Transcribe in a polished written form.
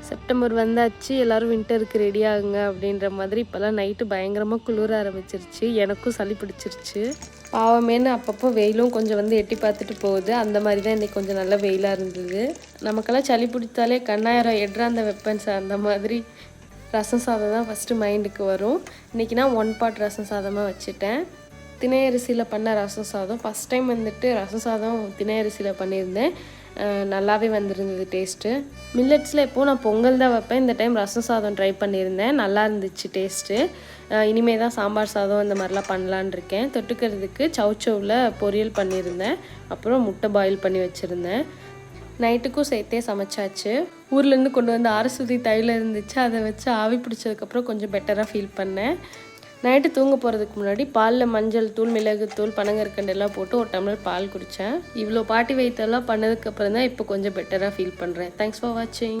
September வந்தாச்சு, எல்லோரும் வின்டருக்கு ready ஆகுங்க அப்படின்ற மாதிரி. இப்போல்லாம் நைட்டு பயங்கரமாக குளிர ஆரம்பிச்சிருச்சு, எனக்கும் சளி பிடிச்சிருச்சு. பாவமேன்னு அப்பப்போ வெயிலும் கொஞ்சம் வந்து எட்டி பார்த்துட்டு போகுது. அந்த மாதிரி தான் இன்றைக்கி கொஞ்சம் நல்ல வெயிலாக இருந்தது. நமக்கெல்லாம் சளி பிடித்தாலே கண்ணாயிரம் எட்ராந்த வெப்பன்ஸ் அந்த மாதிரி ரசம் சாதம் தான் ஃபஸ்ட்டு மைண்டுக்கு வரும். இன்றைக்கி நான் 1 பாட் ரசம் சாதமாக வச்சுட்டேன். தினை அரிசியில் பண்ண ரசம் சாதம். ஃபஸ்ட் டைம் வந்துட்டு ரசம் சாதம் தினை அரிசியில் பண்ணியிருந்தேன். நல்லாவே வந்திருந்தது டேஸ்ட்டு. மில்லட்ஸில் எப்போது நான் பொங்கல் தான் வைப்பேன். இந்த டைம் ரசம் சாதம் ட்ரை பண்ணியிருந்தேன், நல்லா இருந்துச்சு டேஸ்ட்டு. இனிமேல் தான் சாம்பார் சாதம் இந்த மாதிரிலாம் பண்ணலான் இருக்கேன். தொட்டுக்கிறதுக்கு சவுச்சவில் பொரியல் பண்ணியிருந்தேன், அப்புறம் முட்டை பாயில் பண்ணி வச்சுருந்தேன். நைட்டுக்கும் சேர்த்தே சமைச்சாச்சு. ஊர்லேருந்து கொண்டு வந்து ஆரசுதி தைலம் இருந்துச்சு, அதை வச்சு ஆவி பிடிச்சதுக்கப்புறம் கொஞ்சம் பெட்டராக ஃபீல் பண்ணேன். நைட்டு தூங்க போகிறதுக்கு முன்னாடி பாலில் மஞ்சள் தூள், மிளகுத்தூள், பனங்கற்கண்டு எல்லாம் போட்டு ஒரு டம்ளர் பால் குடித்தேன். இவ்வளோ பாட்டி வைத்தியெல்லாம் பண்ணதுக்கப்புறம் தான் இப்போ கொஞ்சம் பெட்டராக ஃபீல் பண்ணுறேன். தேங்க்ஸ் ஃபார் வாட்சிங்.